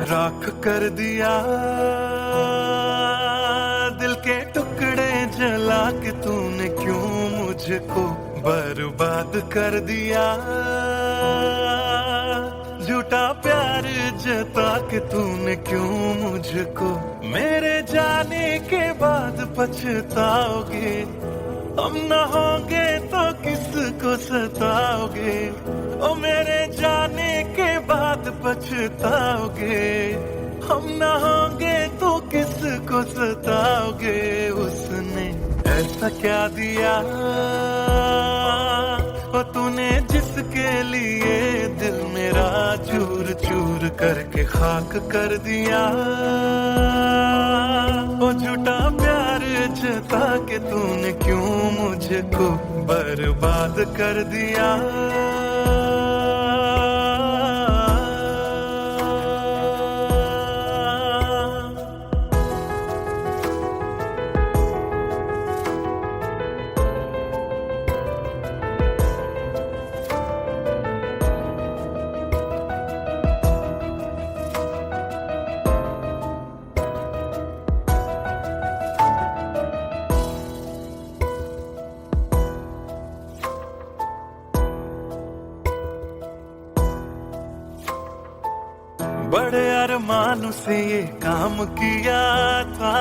राख कर दिया दिल के टुकड़े जला के तूने क्यों मुझको बर्बाद कर दिया। झूठा प्यार जता के तूने क्यों मुझको मेरे जाने के बाद पछताओगे। हम न होंगे तो किसको सताओगे, ओ मेरे जाने के बाद पछताओगे। हम न होंगे तो किसको सताओगे। उसने ऐसा क्या दिया ओ तूने जिसके लिए दिल मेरा चूर चूर करके खाक कर दिया। ओ झूठा प्यार जता के तूने क्यों मुझको बर्बाद कर दिया। बड़े अरमान से ये काम किया था,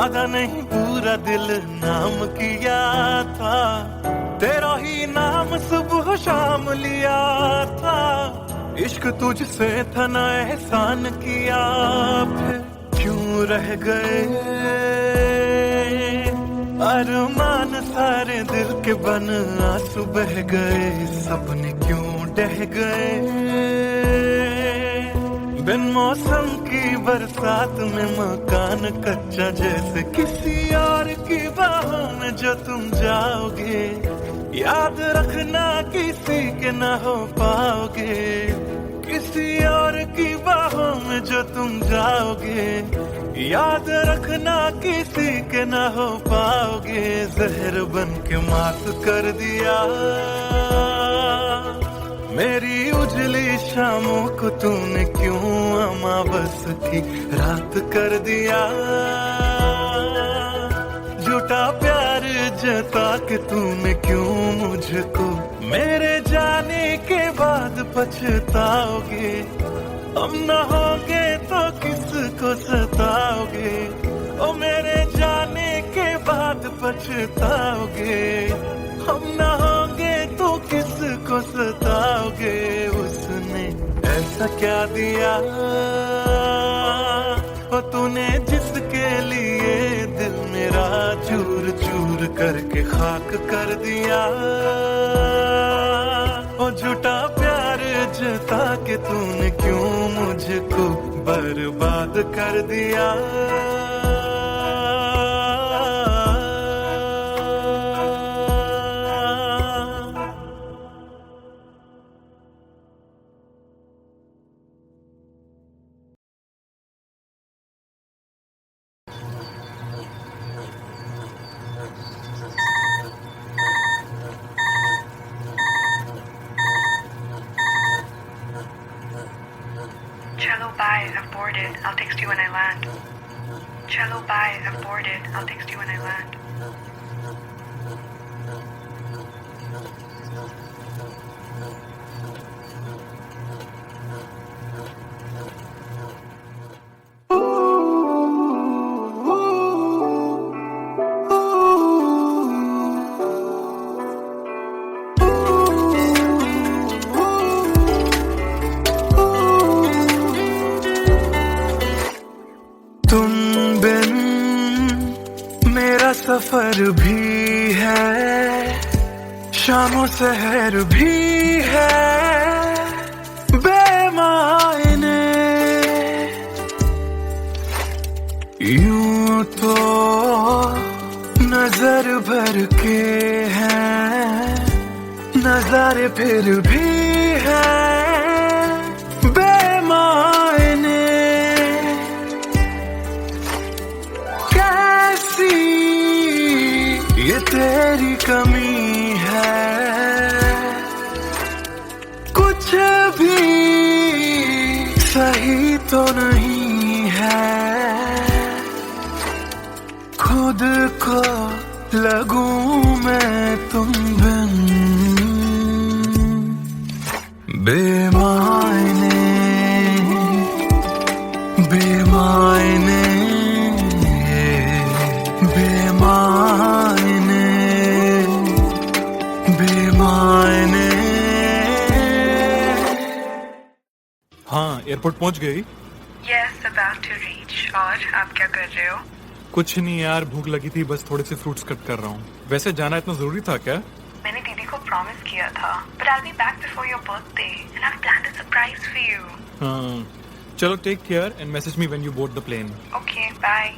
आधा नहीं पूरा दिल नाम किया था। तेरा ही नाम सुबह शाम लिया था। इश्क तुझसे था ना एहसान किया, फिर क्यों रह गए अरमान सारे दिल के बन आंसू बह गए। सपने क्यों ढह गए बिन मौसम की बरसात में मकान कच्चा जैसे किसी और की बाहों में जो तुम जाओगे। याद रखना किसी के ना हो पाओगे, किसी और की बाहों में जो तुम जाओगे। याद रखना किसी के ना हो पाओगे। जहर बन के मात कर दिया मेरी उजली शामों को तूने क्यों अमावस की रात कर दिया। झूठा प्यार जता के तूने क्यों मुझको मेरे जाने के बाद पछताओगे। हम न होंगे तो किसको सताओगे, ओ मेरे जाने के बाद पछताओगे। हम न होंगे तो किसको सताओगे। उसने ऐसा क्या दिया ओ तूने जिसके लिए दिल मेरा चूर चूर करके खाक कर दिया। ओ झूठा प्यार जता के तूने क्यों मुझको बर्बाद कर दिया। Cello bye, I've boarded. I'll text you when I land. Cello bye, I've boarded. I'll text you when I land. सफर भी है, शामों सहर भी है बेमायने। यूं तो नजर भर के हैं नजारे, फिर भी है बेमायने। ये तेरी कमी है, कुछ भी सही तो नहीं है, खुद को लगूं मैं तुम बिन, बेमायने बेमायने बेमायने बेमायने। हाँ, एयरपोर्ट पहुंच गई? Yes, about to reach. और आप क्या कर रहे हो? कुछ नहीं यार, भूख लगी थी, बस थोड़े से फ्रूट्स कट कर रहा हूँ। वैसे जाना इतना जरूरी था क्या? मैंने दीदी को प्रॉमिस किया था, but I'll be back before your birthday and I've planned a surprise for you. हाँ, चलो take care and message me when you board the plane. Okay, bye.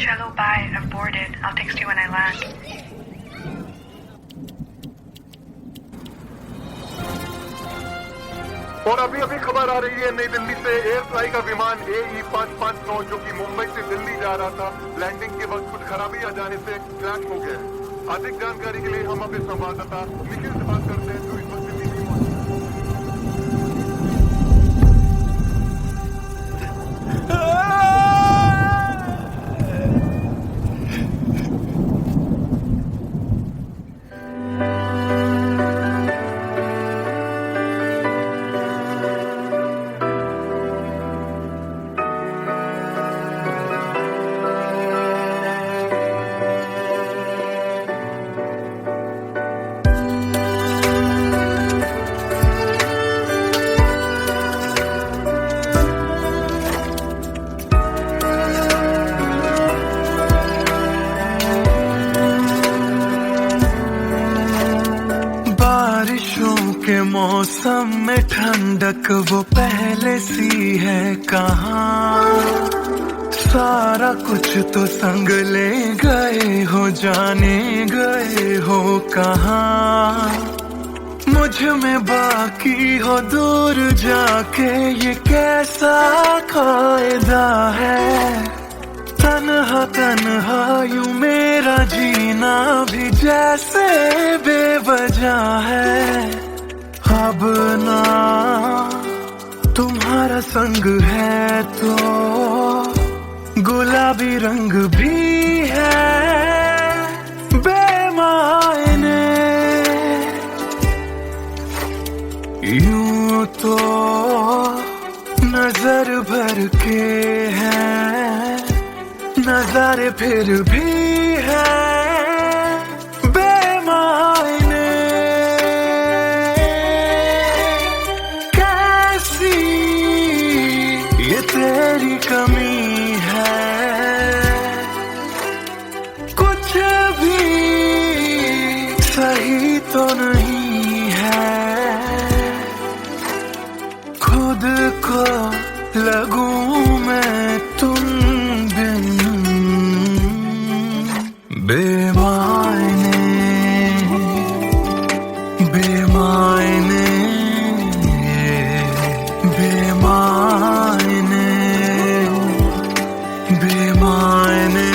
Chalo, bye. I've boarded. I'll text you when I land. और अभी अभी खबर आ रही है नई दिल्ली से, एयर फ्लाई का विमान AE 559 जो कि मुंबई से दिल्ली जा रहा था, लैंडिंग के वक्त कुछ खराबी आ जाने से क्रैश हो गया है। अधिक जानकारी के लिए हम अपने संवाददाता निखिल से बात करते हैं जो इस वक्त दिल्ली में मौजूद के मौसम में ठंडक वो पहले सी है कहाँ, सारा कुछ तो संग ले गए हो, जाने गए हो कहाँ। मुझ में बाकी हो दूर जाके ये कैसा कायदा है, तन्हा तन्हा यूं मेरा जीना भी जैसे बेवजह है। अब ना तुम्हारा संग है तो गुलाबी रंग भी है, बेमायने यूं तो नजर भर के है, नजारे फिर भी है, बेमायने कैसी ये तेरी कमी है, कुछ भी सही तो नहीं है, खुद को लगूं मैं तुम बिन, बेमायने बेमायने बेमायने बेमायने।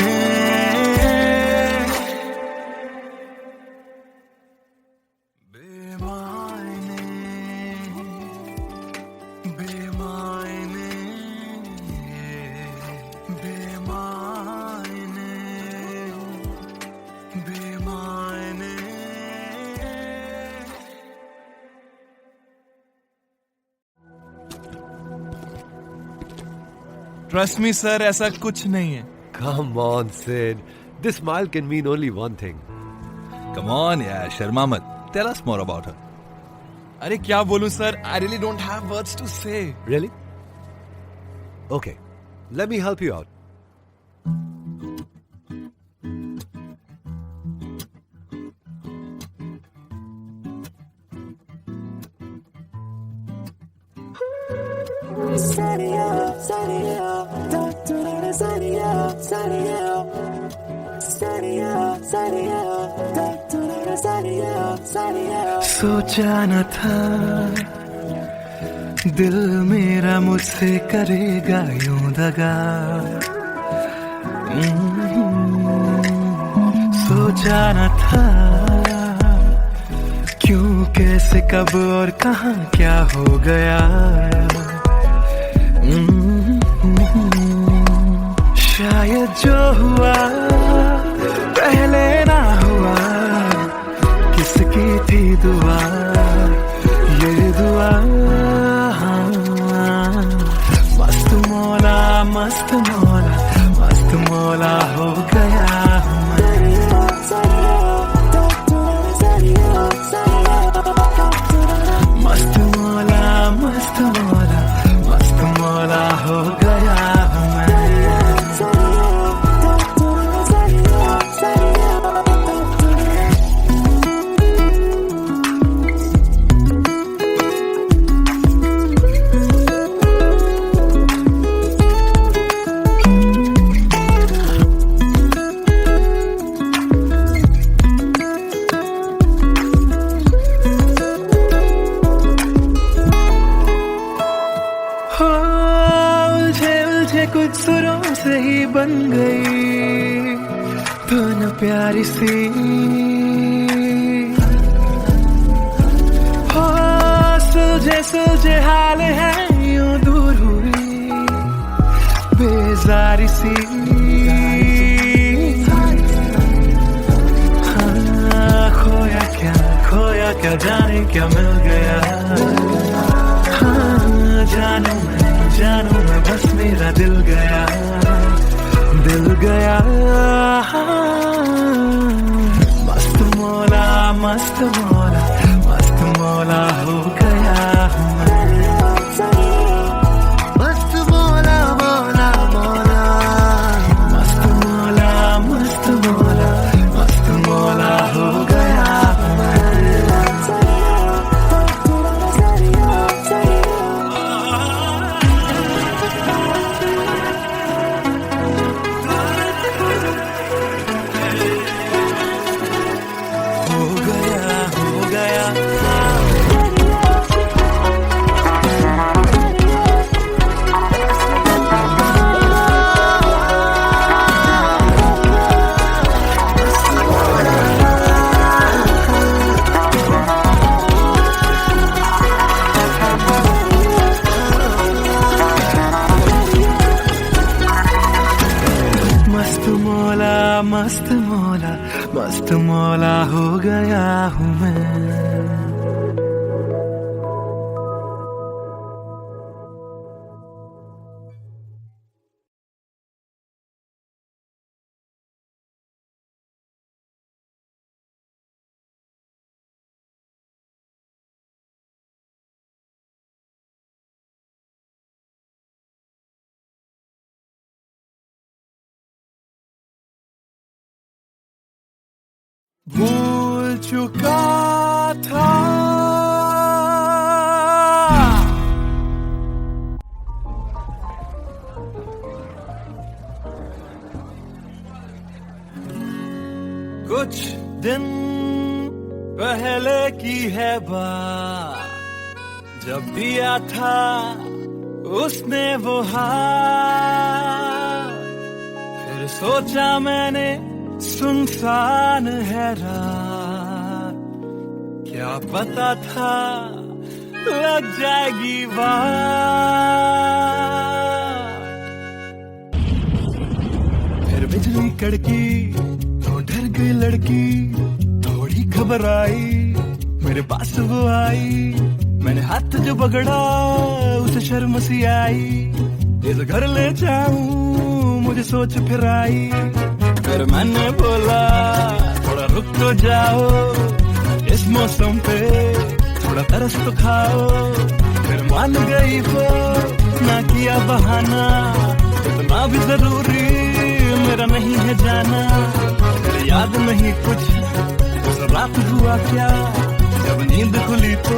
ट्रस्ट मी सर, ऐसा कुछ नहीं है। Come on, Sid. This smile can mean only one thing. Come on यार, शर्मा मत। Tell us more about her. अरे क्या बोलूं sir, I really don't have words to say. Really? Okay, let me help you out. सोचा न था दिल मेरा मुझसे करेगा यूं दगा, सोचा न था कैसे कब और कहाँ क्या हो गया। शायद जो हुआ पहले ना हुआ, किसकी थी दुआ ये दुआ। मस्त मौला मस्त मौला मस्त मौला हो गया हूँ मैं। मस्त मौला मस्त मौला मस्त मौला हो गया हूँ मैं। कुछ सुरों से ही बन गई तो न प्यारी सी हो। सुलझे सुलझे हाल है यूं दूर हुई बेजारी सी। हाँ, खोया क्या जाने क्या मिल गया। हाँ, जानू मैं बस मेरा दिल गया मस्त मौला मस्त मौला मस्त मौला हो गया हूँ मैं। मस्त मौला मौला मौला मस्त मौला मस्त मौला मस्त मौला हो गया हूँ मैं। मस्त मौला मस्त मौला हो गया हूँ मैं। भूल चुका था कुछ दिन पहले की है बात, जब दिया था उसने वो हाथ। फिर सोचा मैंने सुनसान है रात, क्या पता था लग जाएगी बात। फिर बिजली कड़की तो डर गई लड़की, थोड़ी घबराई मेरे पास वो आई। मैंने हाथ जो पकड़ा उसे शर्म सी आई, इस घर ले जाऊं मुझे सोच फिर आई। फिर मैंने बोला थोड़ा रुक तो जाओ, इस मौसम पे थोड़ा तरस तो खाओ। फिर मान गई वो, ना किया बहाना, इतना भी जरूरी मेरा नहीं है जाना। फिर याद नहीं कुछ उस रात हुआ क्या, जब नींद खुली तो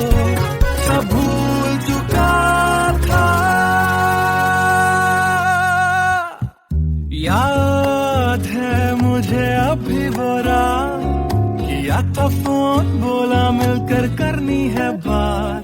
सब भूल चुका था। याद है मुझे अभी वो रात, किया था फोन बोला मिलकर करनी है बात।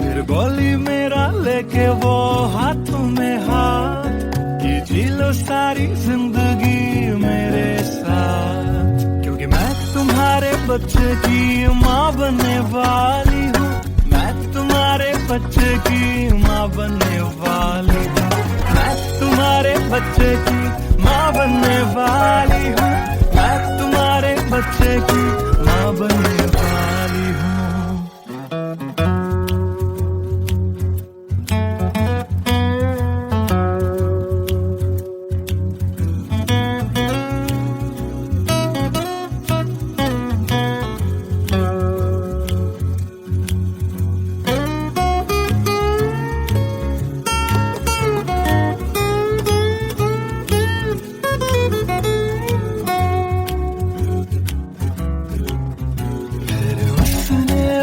फिर बोली मेरा लेके वो हाथों में हाथ, कि जी लो सारी जिंदगी मेरे साथ। क्योंकि मैं तुम्हारे बच्चे की माँ बनने वाली हूँ, मैं तुम्हारे बच्चे की माँ बनने वाली हूँ, मैं तुम्हारे बच्चे की माँ बनने वाली हूँ, मैं तुम्हारे बच्चे की माँ बनने वाली हूँ।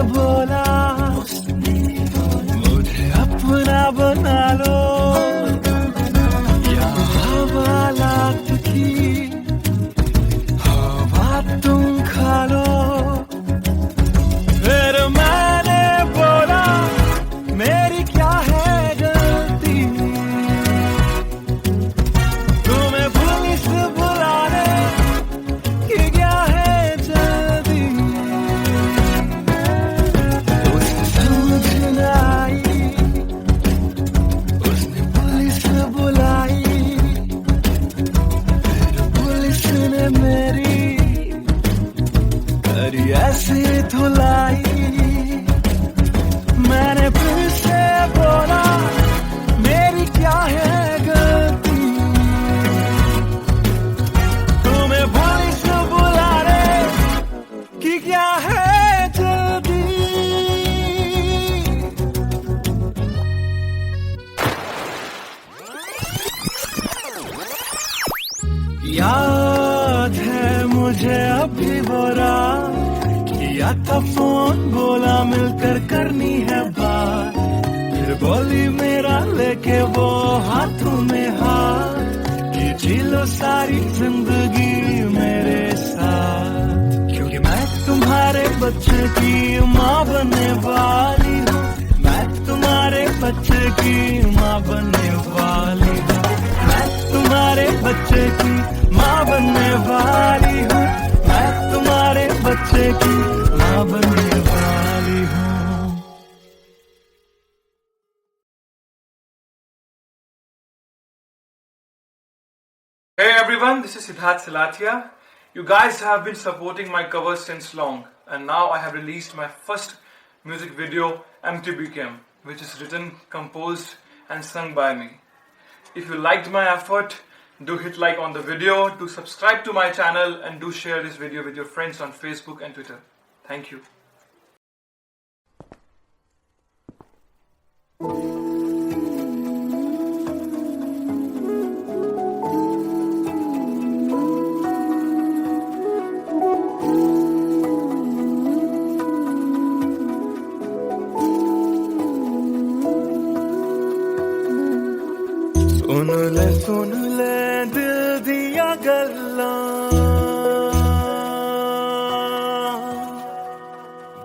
बोला मुझे अपना बना लो, या हवालात की हवा तुम खा लो। फिर मैंने बोला मेरी क्या है गलती, तुम्हें पुलिस बुलाने की क्या है जल्दी। उसने पुलिस बुलाई, फिर पुलिस ने मेरी करी ऐसी धुलाई। मैंने फिर से बोला मेरी क्या है गलती, तुम्हें पुलिस बुलाने की क्या है जल्दी। याद है मुझे अभी वो रात, किया था फोन बोला मिलकर करनी है बात, फिर बोली मेरा लेके वो हाथों में हाथ, कि जी लो सारी जिंदगी मेरे साथ, क्योंकि मैं तुम्हारे बच्चे की माँ बनने वाली हूँ, मैं तुम्हारे बच्चे की माँ बनने वाली हूँ, मैं तुम्हारे बच्चे की माँ बनने वाली हूँ, मैं तुम्हारे बच्चे की माँ बनने वाली हूँ। Hey everyone, this is Siddharth Silathia. You guys have been supporting my covers since long, and now I have released my first music video, MTBKM, which is written, composed and sung by me. If you liked my effort, do hit like on the video, do subscribe to my channel, and do share this video with your friends on Facebook and Twitter. Thank you. सुन ले दिल दिया गल्ला,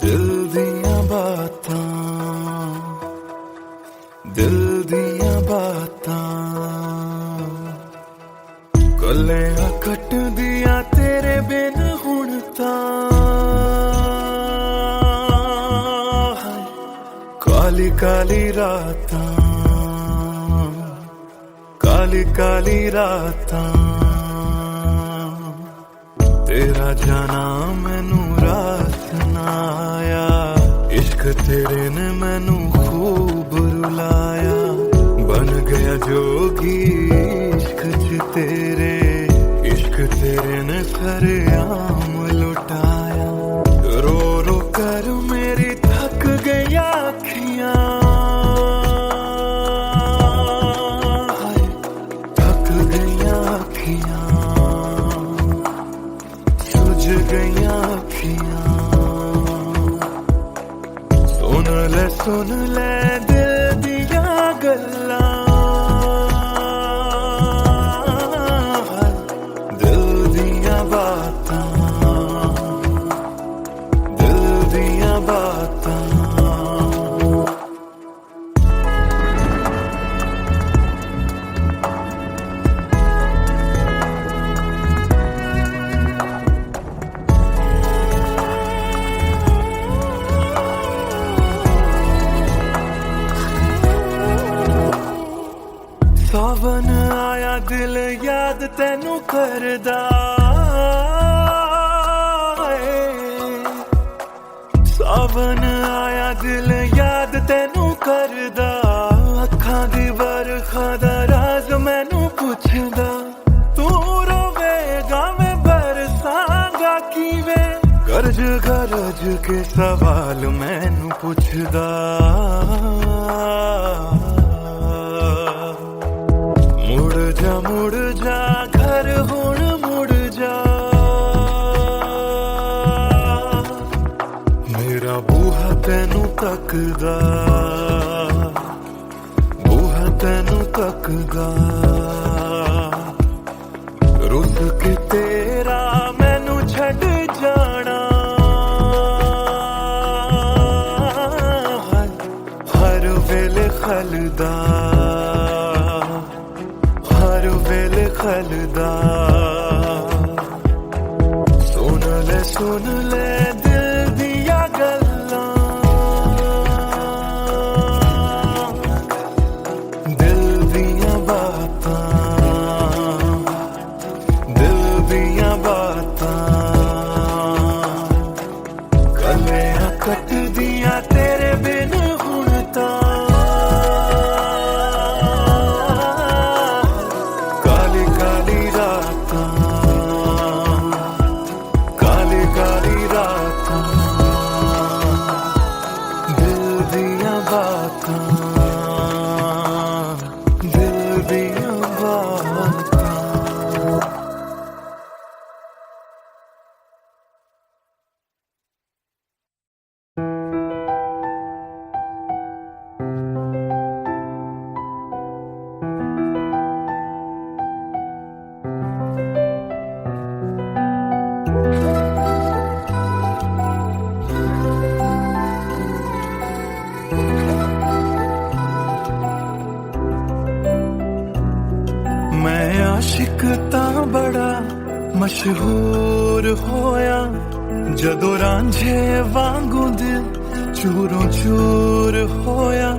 दिल दिया बातां, दिल दिया बातां, कलियां कट दिया तेरे बिन हुण तां, काली काली रातां, काली काली रातां, तेरा जाना मैनू रात ना आया, इश्क तेरे ने मैनू खूब रुलाया, बन गया जोगी इश्क च तेरे, इश्क तेरे ने सरेआम लुटाया, रो रो कर मेरी थक गई अखियां, सुझ गईयां अखियां, सुन ले दिल दिया गल्लां, दिल दिया बातां। सावन आया दिल याद तैनू करदा सावन आया दिल याद तैनू करदा अखां दी बरखा दा राज मैनू पुछदा तू रोवेगा मैं बरसांगा किवें गरज गरज के सवाल मैनू पुछदा मुड़ जा घर हुण मुड़ जा मेरा बूहा तैनू तकदा बूहा तैनू तकदा रुस के तेरा मैनू छड़ जाना हर वेले खलदा हर वेले खलदा सुन ले दिल दिया गल्लां दिल दिया बातां दिल दिया बातां गलियां कट दिया तेरे बिन हुण तां काली काली रातां काली काली रातां दिल दिया बातां दिल दिया बातां मैं आशिक तां बड़ा मशहूर होया जदों रांझे वांगू दिल चूरों चूर होया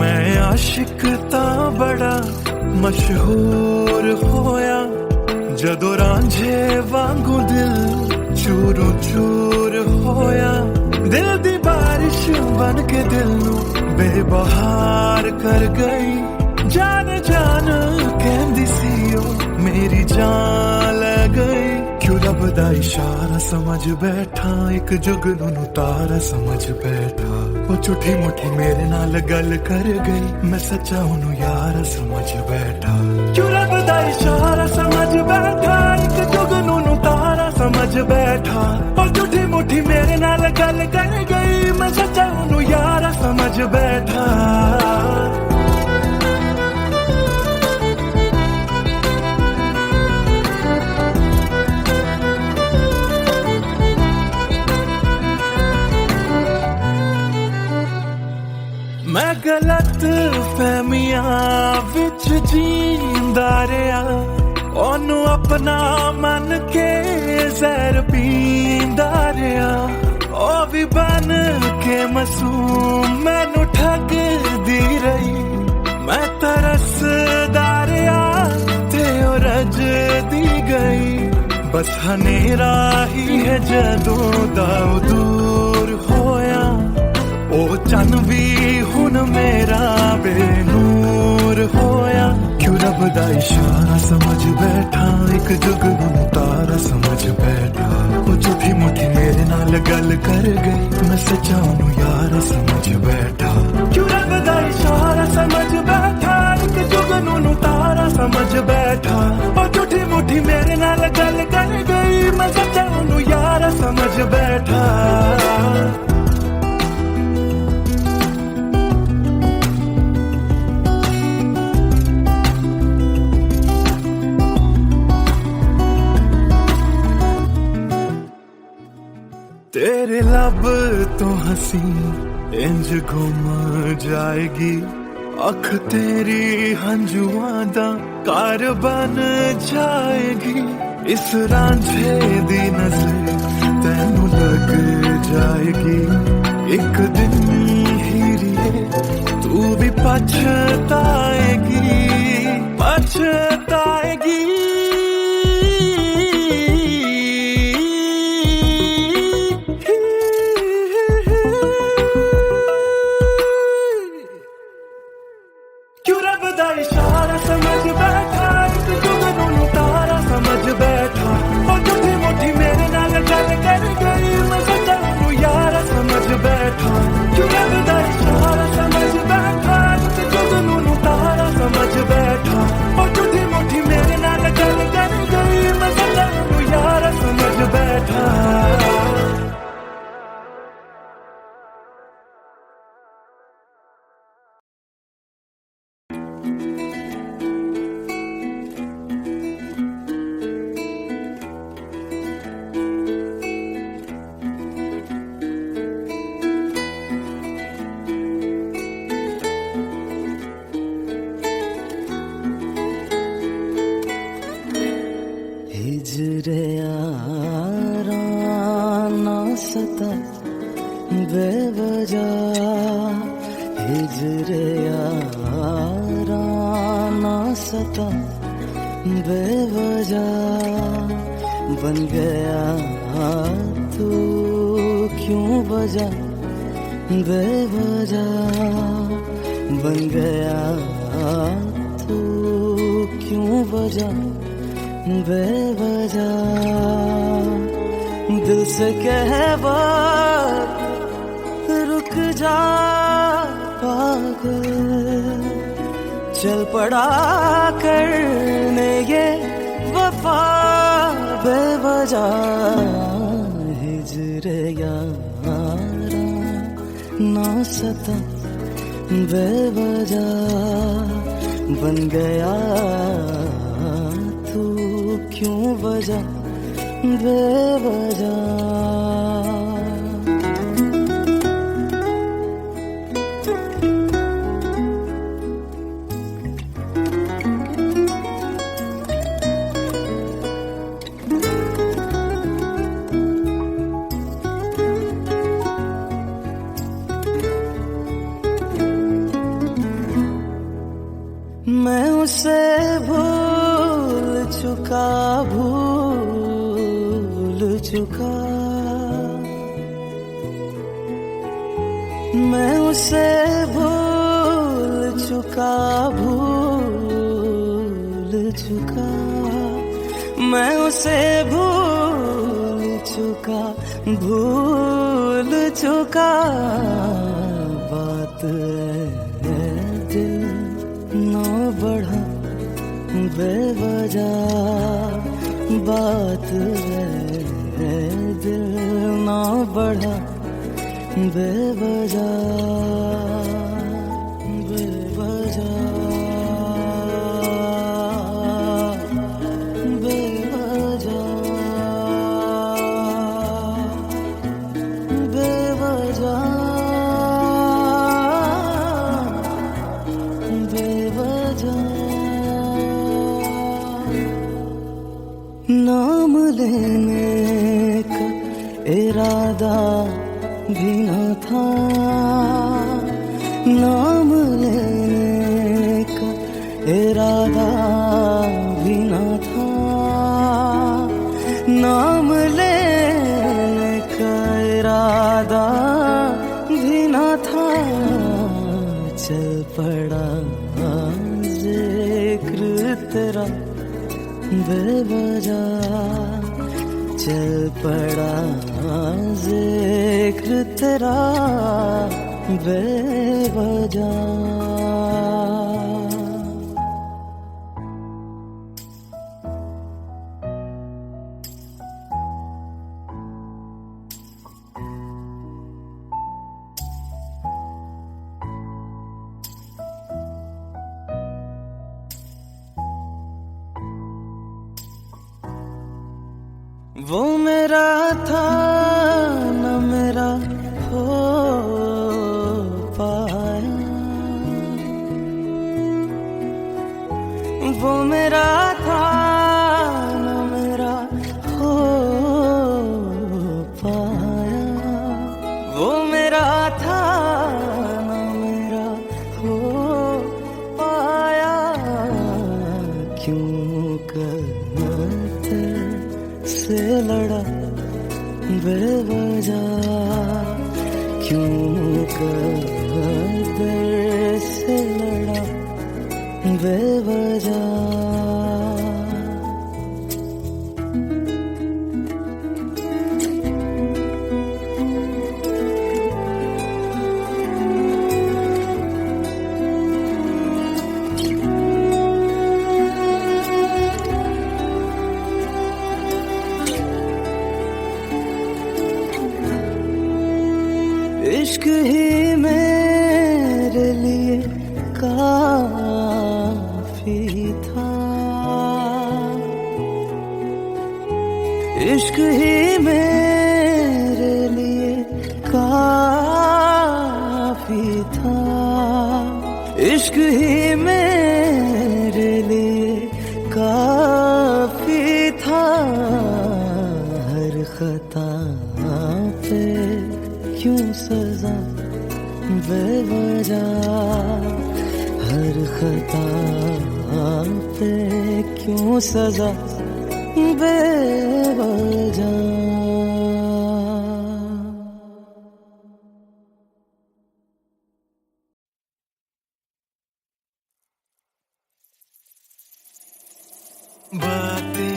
मैं आशिक तां बड़ा मशहूर होया जदों रांझे वांगू दिल चूरों चूर होया दिल दी बारिश बन के दिल नू बेबहार कर गई जान जान कहंदी सी ओ मेरी जान ले गई क्यों लभदा इशारा समझ बैठा एक जुगनू तारा समझ बैठा वो झूठी मुठी मेरे नाल गल कर गई मैं सच्चा ओनू यार समझ बैठा क्यों लभदा इशारा समझ बैठा एक जुगनू तारा समझ बैठा वो झूठी मुठी मेरे नाल गल कर गई मैं सच्चा ओनू यार समझ बैठा मैं गलत फहमियां विच जींदा रहा ओनू अपना मन के जहर पींदा रहा ओ भी बन के मासूम मैनू ठगदी रही मैं तरसदा रहा ते ओ रजदी गई बस हनेरा ही है जदों दा दूर होया ओ चन भी हुन मेरा बेनूर होया क्यों रब दा इशारा समझ बैठा एक जुगनू तारा समझ बैठा ओ झूठी मुठी मेरे नाल गल कर गई मैं सच्चा ओनू यार समझ बैठा क्यों रब दा इशारा समझ बैठा एक जुगनू तारा समझ बैठा ओ झूठी मुठी मेरे नाल गल कर गई मैं सच्चा ओनू यार समझ बैठा तेरे लब तो हंसी इंज गुम जाएगी अख तेरी हंजुआं दा घर बन जाएगी इस रांझे दी नजर तैनू लग जाएगी एक दिन हीरिए तू भी पछताएगी, पछताएगी। क्यों रब दा इशारा समझ बैठा, एक जुगनू तारा समझ बैठा। और झूठी मोठी मेरे नाल गल कर गई, मैं सच्चा नू यारा समझ बैठा। क्यों रब दा इशारा समझ बैठा, एक जुगनू तारा समझ बैठा। और झूठी मोठी मेरे नाल गल कर गई, मैं सच्चा नू यारा समझ बैठा। हिजरे यारा ना सता बेवजह, हिजरे यारा ना सता बेवजह। बन गया तू क्यों वजह, बेवजह बन गया तू क्यों वजह, बेवजह। दिल से कह बात रुक जा पागल, चल पड़ा करने ये वफा बेवजह। हिजरे यारा ना सता बेवजह, बन गया तू क्यों वजह, बेवजह। मैं उसे भूल चुका, भूल चुका। मैं उसे भूल चुका, भूल चुका। मैं उसे भूल चुका, भूल चुका। बात है दिल ना बढ़ा बेवजह, बात है दिल ना बढ़ा बेवजह, बेवजह, बेवजह, बेवजह, बेवजह। नाम लेने का इरादा भी न था, नाम लेने का इरादा भी न था। नाम लेने का इरादा भी न था। चल पड़ा जिक्र तेरा बेवजह, चल पड़ा जिक्र तेरा बेवजह। वो मेरा था न मेरा हो पाया, वो मेरा था न मेरा हो पाया। वो मेरा बेवजह क्यों मुकद्दर से लड़ा बेवजह। इश्क ही मेरे लिए काफी था, इश्क ही मेरे लिए काफी था, इश्क ही मेरे लिए काफी था। हर खता पे क्यों सजा बेवजह, हर खता पे क्यों सजा बेवजह। बातें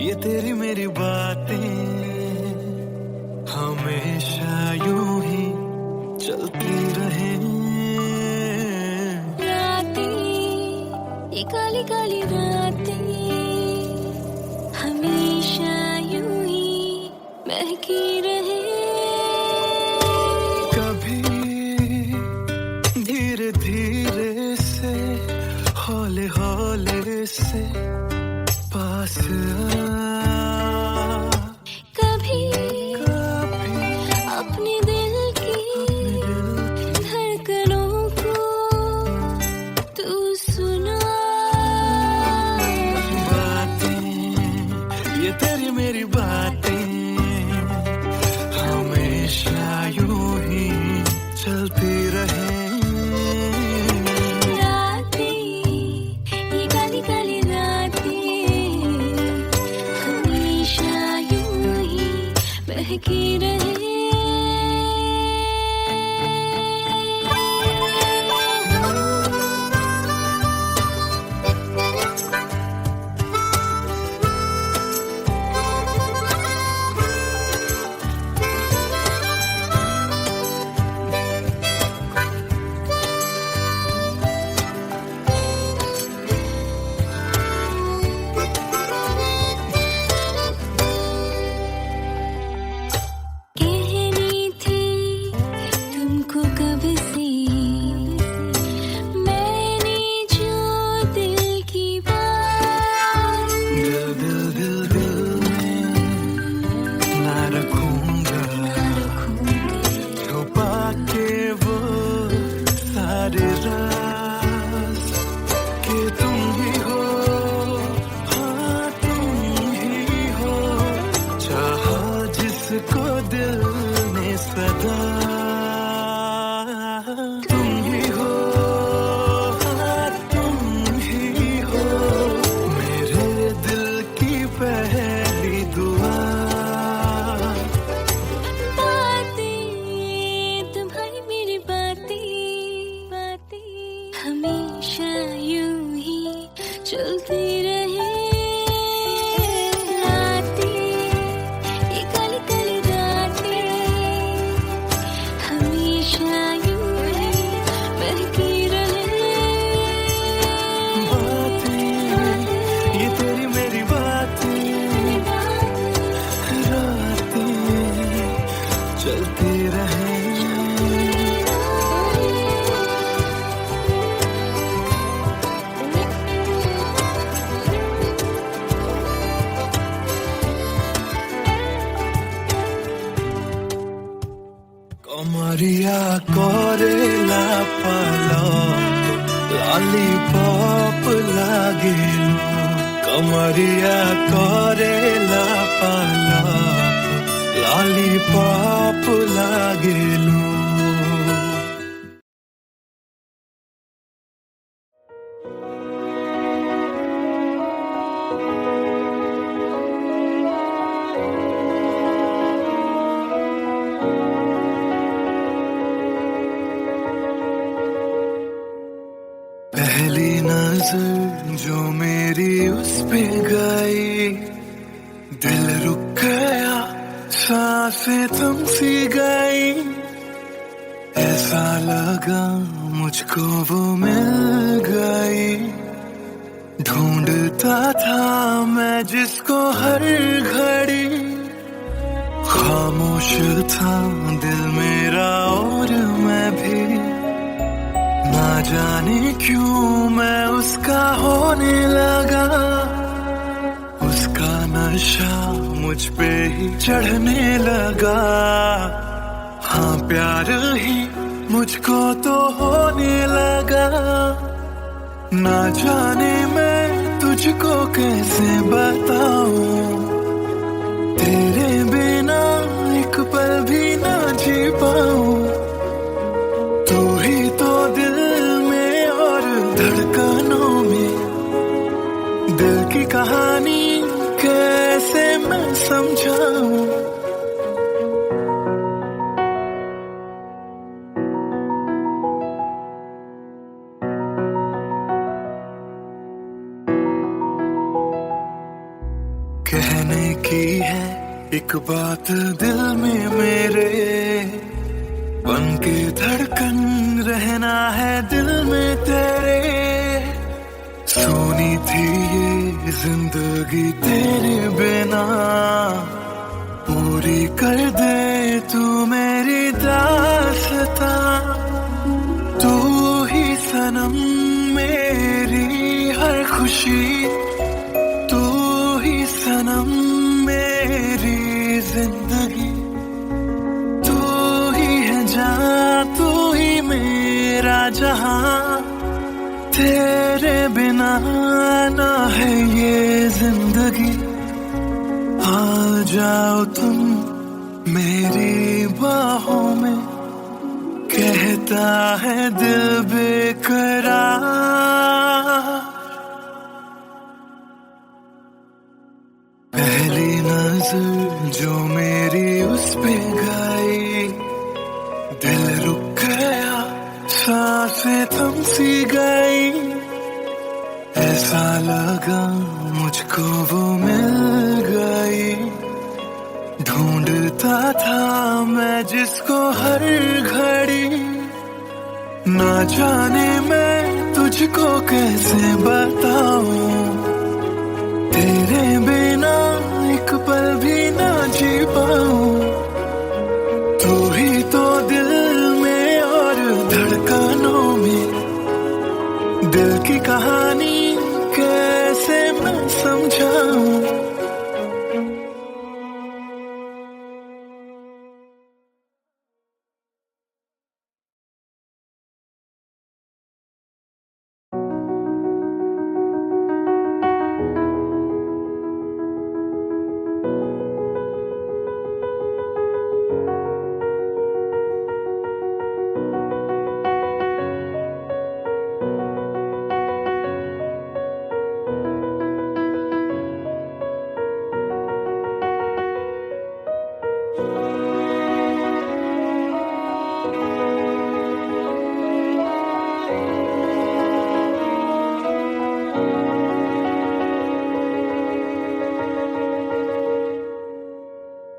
ये तेरी मेरी बातें हमेशा यूं ही चलती रहे। रातें ये काली काली रातें हमेशा यूं ही महकी रहे। कभी धीरे धीरे से हौले हौले से पास आ, कभी अपने दिल की धड़कनों को तू सुना। बातें ये तेरी मेरी बातें हमेशा यूं ही चलती रहे। रातें ये काली काली रातें हमेशा यूं ही महकी रहे। कहनी थी तुमको कब से मैंने जो दिल की बात। दिल दिल दिल दिल में ना रखूंगा छुपा के वो सारे राज कि तुम ही हो, हाँ तुम ही हो, चाहा जिसको दिल ने सदा। तुम ही हो, हाँ तुम ही हो, मेरे दिल की पहली दुआ। बातें तुम्हारी मेरी बातें हमेशा यूं ही चलती रहे। रातें ये काली काली रातें हमेशा यूं ही महकी रहे। बातें ये तेरी मेरी बातें रातें चलती रहे। कमरिया करेला पालक लॉलीपॉप लागेलू। कमरिया करेला पालक लॉलीपॉप लागेलू। पहली नजर जो मेरी उस पे गई, दिल रुक गया, सांसें थम सी गई। ऐसा लगा मुझको वो मिल गई, ढूंढता था मैं जिसको हर घड़ी। खामोश था दिल मेरा और मैं भी, ना जाने क्यों मैं उसका होने लगा। उसका नशा मुझ पे ही चढ़ने लगा। हाँ प्यार ही मुझको तो होने लगा। ना जाने मैं तुझको कैसे बताऊं, तेरे बिना एक पल भी ना जी पाऊं। तू ही तो दिल में और धड़कनों में, दिल की कहानी कैसे मैं समझाऊं। कहने की है एक बात दिल में मेरे, बन के धड़कन रहना है दिल में तेरे। सोनी थी ये जिंदगी तेरे बिना, पूरी कर दे तू मेरी दास्तां। तू ही सनम मेरी हर खुशी, तू ही सनम मेरी जिंदगी। तू ही है जहां, तू ही मेरा जहां। तेरे बिना ना है ये जिंदगी। आ जाओ तुम मेरी बाहों में, कहता है दिल बेकरार। पहली नजर जो मेरी उस पे गई, दिल रुक गया, सांसें थम सी गई। ऐसा लगा मुझको वो मिल गई, ढूंढता था मैं जिसको हर घड़ी। ना जाने मैं तुझको कैसे बताऊं, तेरे बिना एक पल भी ना जी पाऊं। तू ही तो दिल में और धड़कनों में, दिल की कहानी कैसे मैं समझाऊं।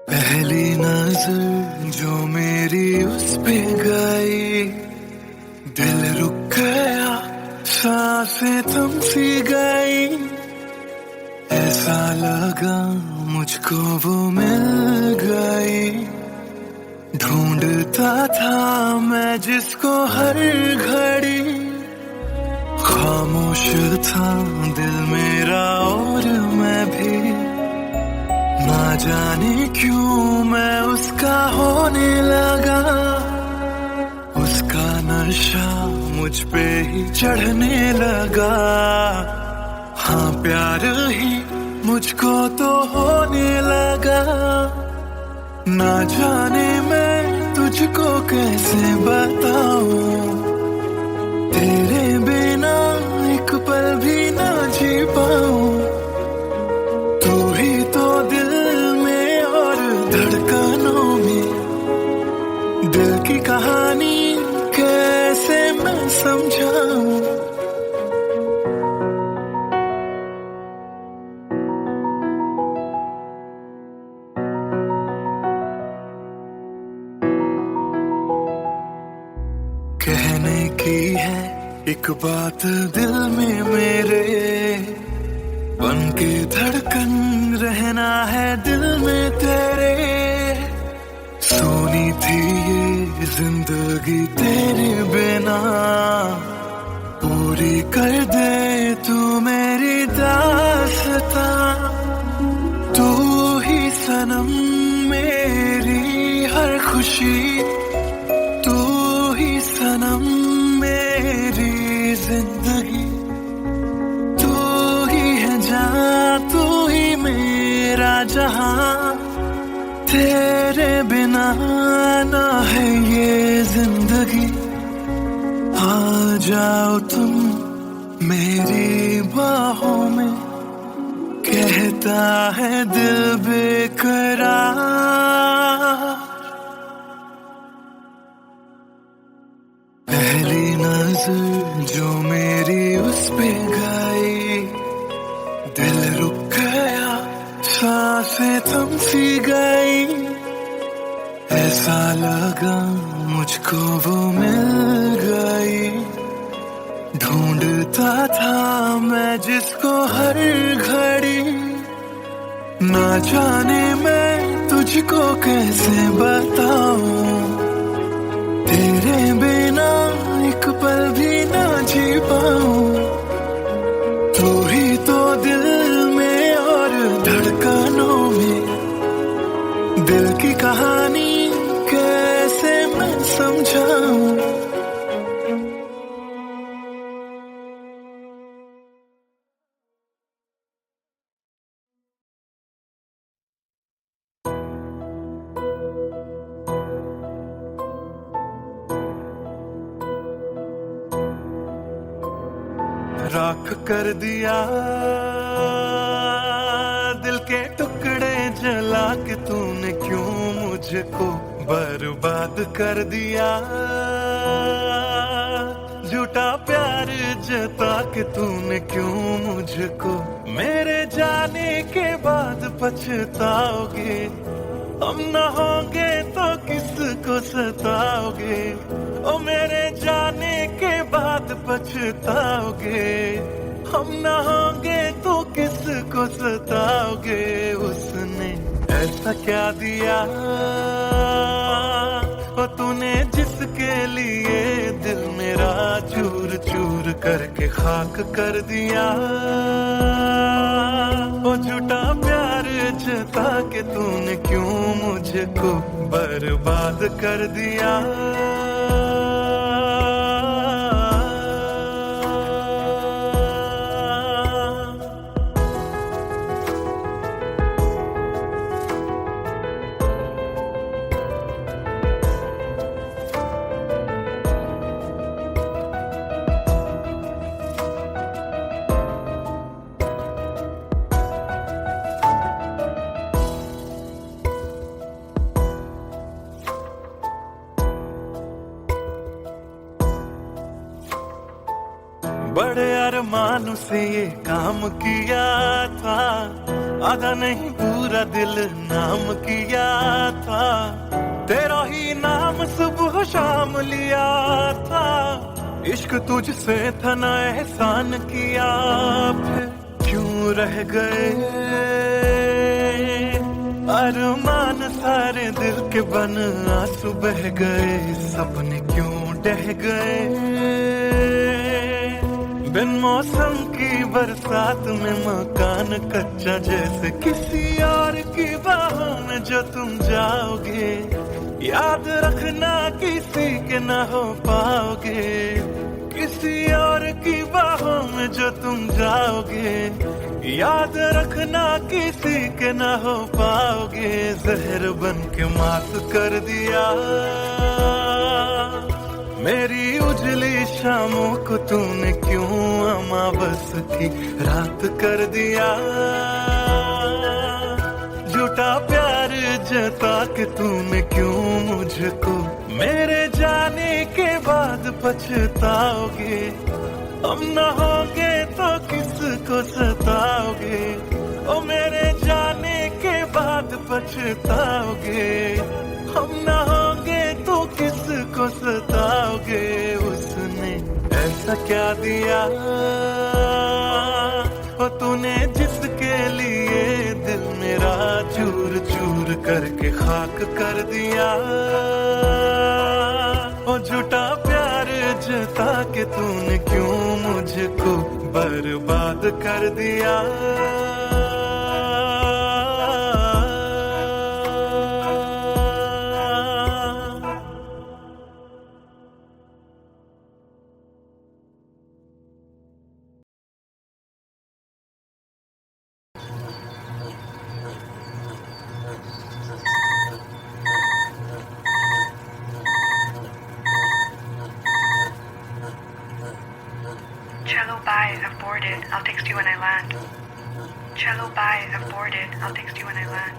पहली नजर जो मेरी उस पे गई, दिल रुक गया, सांसें थम सी गई। ऐसा लगा मुझको वो मिल गई, ढूंढता था मैं जिसको हर घड़ी। खामोश था दिल मेरा और मैं भी, ना जाने क्यों मैं उसका होने लगा। उसका नशा मुझ पे ही चढ़ने लगा। हाँ प्यार ही मुझको तो होने लगा। ना जाने मैं तुझको कैसे बताऊं, तेरे बिना एक पल भी ना जी पाऊं। तू ही तो दिल में और धड़कनों में, दिल की कहानी कैसे मैं समझाऊं। कहने की है एक बात दिल में मेरे, बन के धड़कन रहना है दिल में तेरे। सोनी थी ये जिंदगी तेरे बिना, पूरी कर दे तू मेरी दास्तां। तू ही सनम मेरी हर खुशी, तू ही सनम मेरी जिंदगी। तू ही है जहां, तू ही मेरा जहां, तेरे बिना ना है ये जिंदगी। आ जाओ तुम मेरी बाहों में, कहता है दिल बेकरार। पहली नजर जो मेरी उस पे गई, दिल रुक गया, सांसें थम सी गई। ऐसा लगा मुझको वो मिल गई, ढूंढता था मैं जिसको हर घड़ी। ना जाने मैं तुझको कैसे बताऊं, तेरे बिना एक पल भी ना जी पाऊं। तू ही तो दिल में और धड़कनों में, दिल की कहानी कैसे मैं समझाऊं। राख कर दिया दिल के टुकड़े जला के तूने, क्यों मुझको बर्बाद कर दिया। झूठा प्यार जता के तूने, क्यों मुझको मेरे जाने के बाद पछताओगे। हम न होंगे तो किसको सताओगे, ओ मेरे जाने के बाद पछताओगे। हम न होंगे तो किसको सताओगे। उसने ऐसा क्या दिया ओ तूने, जिसके लिए दिल मेरा चूर चूर करके खाक कर दिया। ओ झूठा प्यार जता के तूने, क्यों मुझको बर्बाद कर दिया। बड़े अरमान से ये काम किया था, आधा नहीं पूरा दिल नाम किया था। तेरा ही नाम सुबह शाम लिया था, इश्क तुझसे था ना एहसान किया। फिर क्यों रह गए अरमान सारे दिल के बन, आंसू बह गए सपने क्यों ढह गए। बिन मौसम की बरसात में मकान कच्चा, जैसे किसी और की बाहों में जो तुम जाओगे। याद रखना किसी के ना हो पाओगे, किसी और की बाहों में जो तुम जाओगे। याद रखना किसी के ना हो पाओगे। जहर बन के मात कर दिया मेरी उजली शामों को तूने, क्यों अमावस की रात कर दिया। झूठा प्यार जता के तूने, क्यों मुझको मेरे जाने के बाद पछताओगे। हम न होंगे तो किसको सताओगे, ओ मेरे जाने के बाद पछताओगे। हम न होंगे तो किसको सताओगे। ऐसा क्या दिया ओ तूने जिसके लिए दिल मेरा चूर चूर करके खाक कर दिया। ओ झूठा प्यार जता के तूने क्यों मुझको बर्बाद कर दिया। Cello, bye. I've boarded. I'll text you when I land. Cello, bye. I've boarded. I'll text you when I land.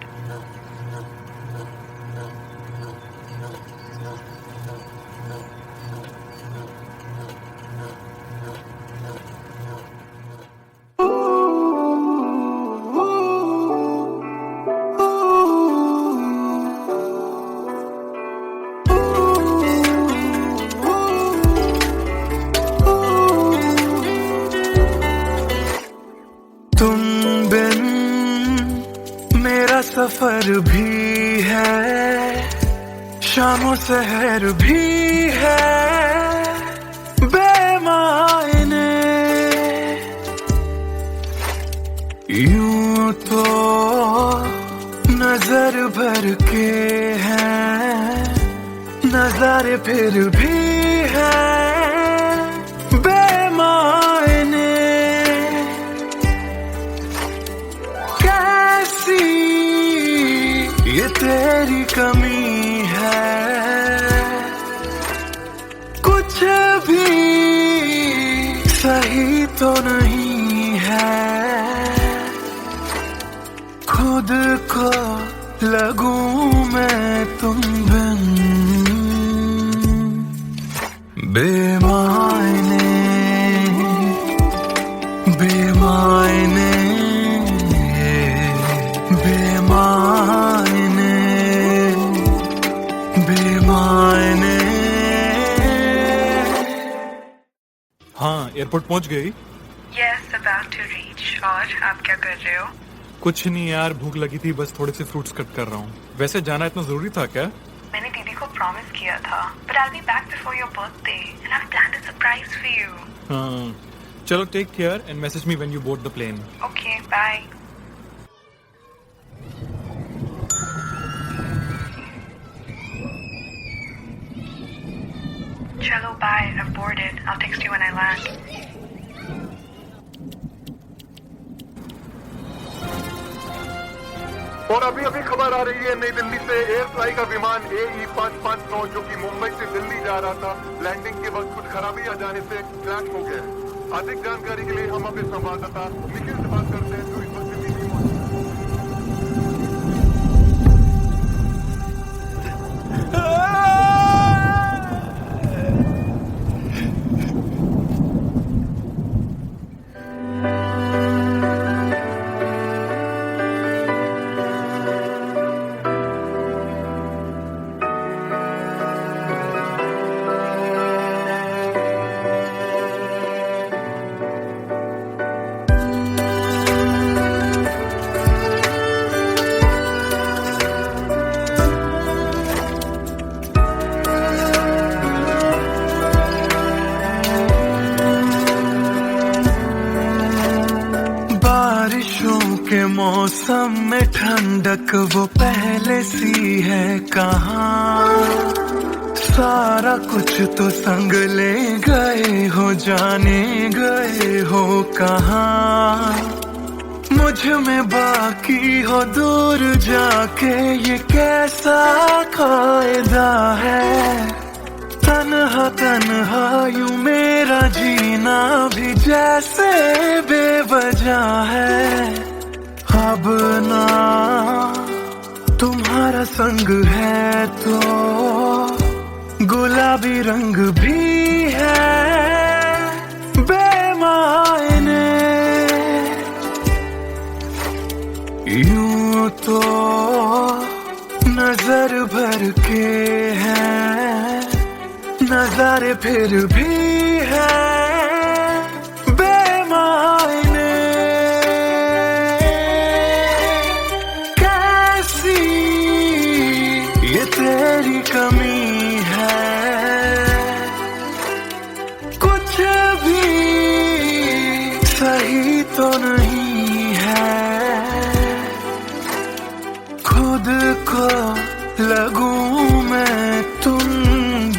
तुम बिन मेरा सफर भी है, शामों सहर भी है बेमायने। यूं तो नजर भर के हैं नजारे, फिर भी है बेमायने। कैसी ये तेरी कमी है, कुछ भी सही तो नहीं है। खुद को लगूं मैं तुम बिन बेमायने बेमायने बेमायने बेमायने। हाँ, एयरपोर्ट पहुंच गई? Yes, about to reach. और आप क्या कर रहे हो? कुछ नहीं यार, भूख लगी थी, बस थोड़े से फ्रूट्स कट कर रहा हूँ। वैसे जाना इतना जरूरी था क्या? मैंने दीदी को प्रॉमिस किया था, but I'll be back before your birthday and I've planned a surprise for you. हाँ, चलो take care and message me when you board the plane. Okay, bye. Cello, bye. I've boarded. I'll text you when I land. और अभी अभी खबर आ रही है नई दिल्ली से, एयर फ्लाई का विमान AE 559 जो कि मुंबई से दिल्ली जा रहा था, लैंडिंग के वक्त कुछ खराबी आ जाने से क्रैश हो गया। अधिक जानकारी के लिए हम अपने संवाददाता निखिल से बात करते हैं जो इस वक्त दिल्ली में मौजूद के मौसम में ठंडक वो पहले सी है कहाँ। सारा कुछ तो संग ले गए हो, जाने गए हो कहाँ। मुझ में बाकी हो दूर जाके ये कैसा कायदा है। तन्हा तन्हा यूं मेरा जीना भी जैसे बेवजह है। अब ना तुम्हारा संग है तो गुलाबी रंग भी है बेमायने। यूं तो नजर भर के हैं नजारे, फिर भी है मेरी कमी है, कुछ भी सही तो नहीं है, खुद को लगूं मैं तुम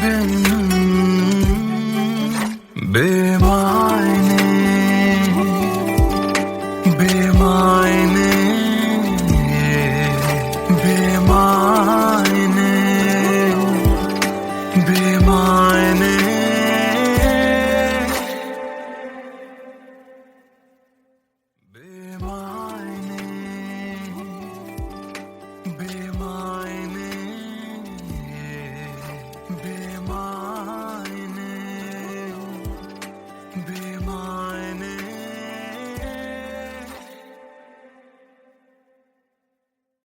बिन बेमायने बेमायने बेमायने बेमायने बेमायने बेमायने